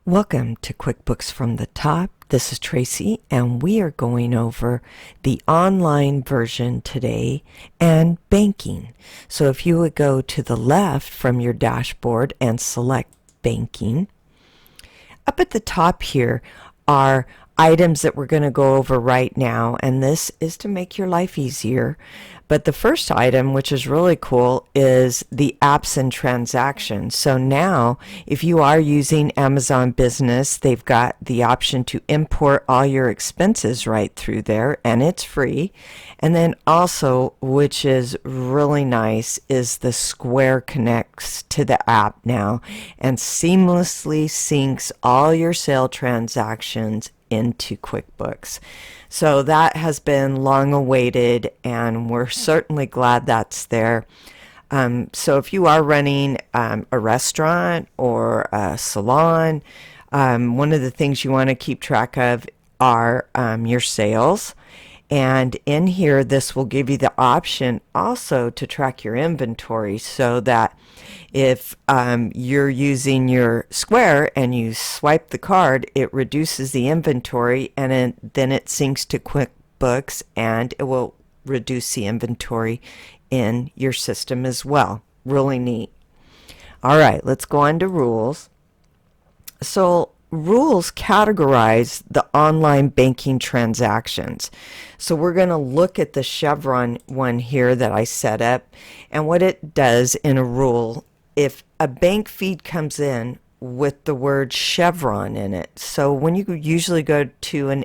Welcome to QuickBooks from the Top. This is Tracy, and we are going over the online version today and banking. So if you would go to the left from your dashboard and select banking, up at the top here are items that we're going to go over right now, and this is to make your life easier. But the first item, which is really cool, is the apps and transactions. So now, if you are using Amazon Business, they've got the option to import all your expenses right through there, and it's free. And then also, which is really nice, is the Square connects to the app now and seamlessly syncs all your sale transactions into QuickBooks. So that has been long awaited, and we're certainly glad that's there. So if you are running a restaurant or a salon, one of the things you want to keep track of are your sales. And in here, this will give you the option also to track your inventory, so that if you're using your Square and you swipe the card, it reduces the inventory, and then it syncs to QuickBooks, and it will reduce the inventory in your system as well. Really neat. All right, let's go on to rules. So rules categorize the online banking transactions. So we're going to look at the Chevron one here that I set up, and what it does in a rule if a bank feed comes in with the word Chevron in it. So when you usually go to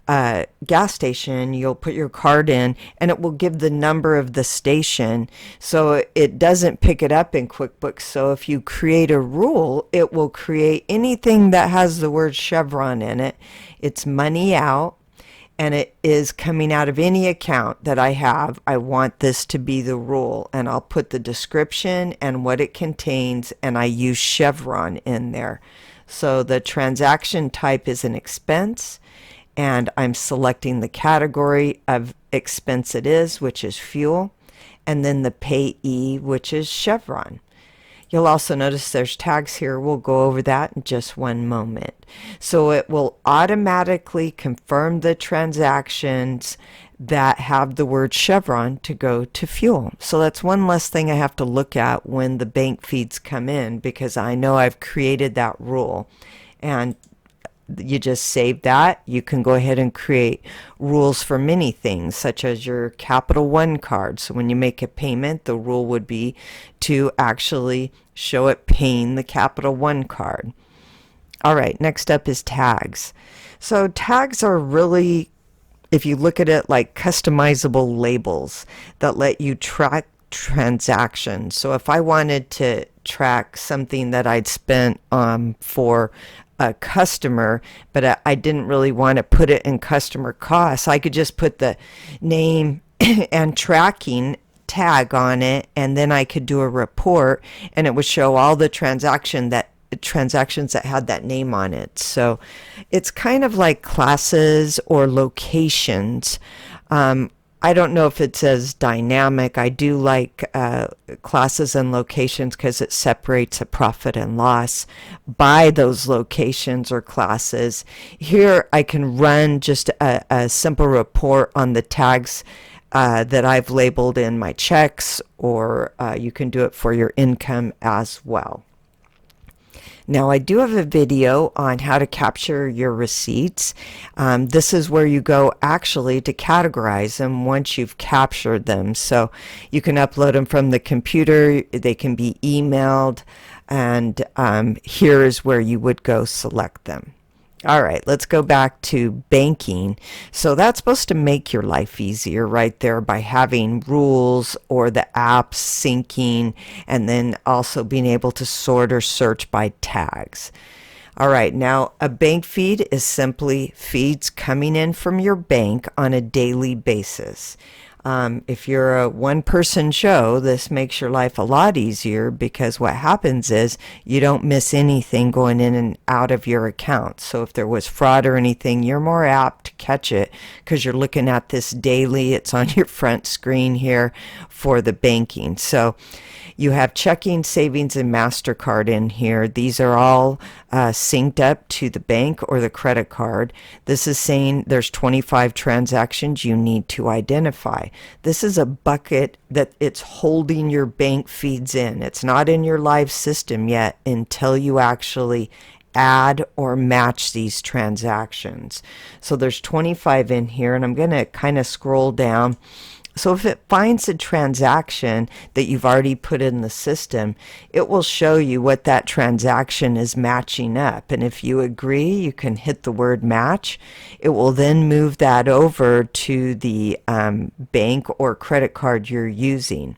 a gas station, you'll put your card in and it will give the number of the station. So it doesn't pick it up in QuickBooks. So if you create a rule, it will create anything that has the word Chevron in it. It's money out, and it is coming out of any account that I have. I want this to be the rule, and I'll put the description and what it contains, and I use Chevron in there. So the transaction type is an expense, and I'm selecting the category of expense it is, which is fuel, and then the payee, which is Chevron. You'll also notice there's tags here. We'll go over that in just one moment. So it will automatically confirm the transactions that have the word Chevron to go to fuel. So that's one less thing I have to look at when the bank feeds come in, because I know I've created that rule. And you just save that. You can go ahead and create rules for many things, such as your Capital One card. So when you make a payment, the rule would be to actually show it paying the Capital One card. All right, next up is tags. So tags are really, if you look at it, like customizable labels that let you track transactions. So if I wanted to track something that I'd spent for a customer, but I didn't really want to put it in customer costs, I could just put the name and tracking tag on it, and then I could do a report, and it would show all the transactions that had that name on it. So it's kind of like classes or locations. I don't know if it says dynamic. I do like classes and locations because it separates a profit and loss by those locations or classes. Here I can run just a simple report on the tags that I've labeled in my checks, or you can do it for your income as well. Now, I do have a video on how to capture your receipts. This is where you go actually to categorize them once you've captured them. So you can upload them from the computer, they can be emailed, and here is where you would go select them. All right, let's go back to banking. So that's supposed to make your life easier right there by having rules or the apps syncing, and then also being able to sort or search by tags. All right, now a bank feed is simply feeds coming in from your bank on a daily basis. If you're a one-person show, this makes your life a lot easier because what happens is you don't miss anything going in and out of your account. So if there was fraud or anything, you're more apt to catch it because you're looking at this daily. It's on your front screen here for the banking. So you have checking, savings, and MasterCard in here. These are all synced up to the bank or the credit card. This is saying there's 25 transactions you need to identify. This is a bucket that it's holding your bank feeds in. It's not in your live system yet until you actually add or match these transactions. So there's 25 in here, and I'm going to kind of scroll down. So if it finds a transaction that you've already put in the system, it will show you what that transaction is matching up. And if you agree, you can hit the word match. It will then move that over to the bank or credit card you're using.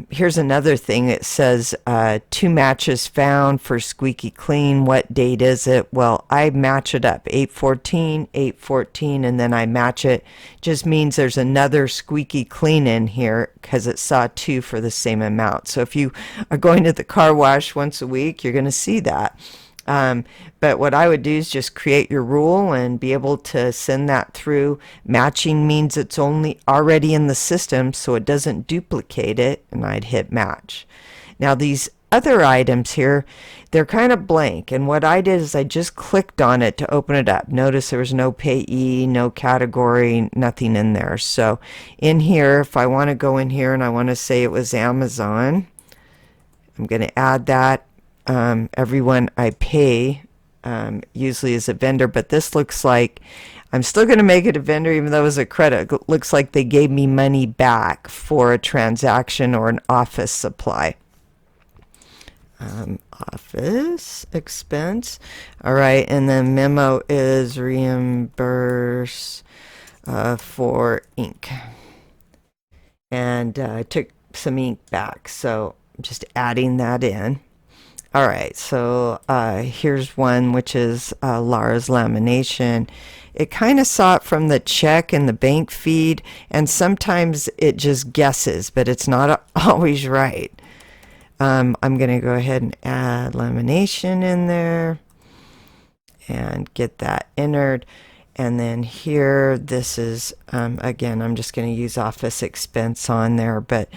Here's another thing. It says 2 matches found for squeaky clean. What date is it? Well, I match it up 8/14, 8/14, and then I match it. Just means there's another squeaky clean in here because it saw 2 for the same amount. So if you are going to the car wash once a week, you're going to see that. But what I would do is just create your rule and be able to send that through. Matching means it's only already in the system, so it doesn't duplicate it, and I'd hit match. Now these other items here, they're kind of blank, and what I did is I just clicked on it to open it up. Notice there was no payee, no category, nothing in there. So in here, if I want to go in here and I want to say it was Amazon, I'm going to add that. Everyone I pay usually is a vendor, but this looks like I'm still going to make it a vendor even though it was a credit. It looks like they gave me money back for a transaction or an office supply. Office expense. All right, and then memo is reimburse for ink. And I took some ink back, so I'm just adding that in. All right, so here's one, which is Lara's lamination. It kind of saw it from the check and the bank feed, and sometimes it just guesses, but it's not always right. I'm going to go ahead and add lamination in there and get that entered. And then here, this is, again, I'm just going to use office expense on there, but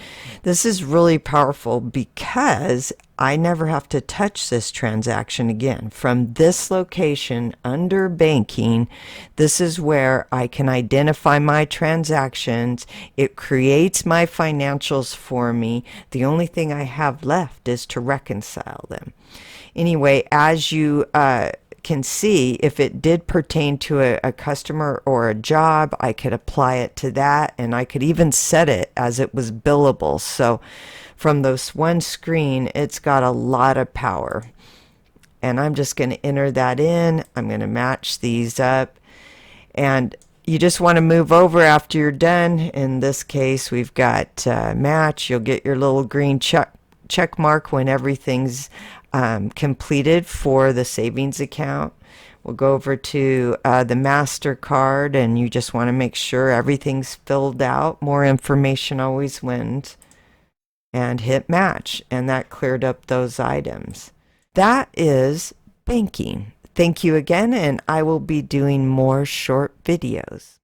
this is really powerful because I never have to touch this transaction again. From this location under banking, this is where I can identify my transactions. It creates my financials for me. The only thing I have left is to reconcile them. Anyway, as you can see, if it did pertain to a customer or a job, I could apply it to that, and I could even set it as it was billable. So from this one screen, it's got a lot of power. And I'm just going to enter that in. I'm going to match these up. And you just want to move over after you're done. In this case, we've got match. You'll get your little green check mark when everything's completed for the savings account. We'll go over to the MasterCard, and you just want to make sure everything's filled out. More information always wins. And hit match, and that cleared up those items. That is banking. Thank you again, and I will be doing more short videos.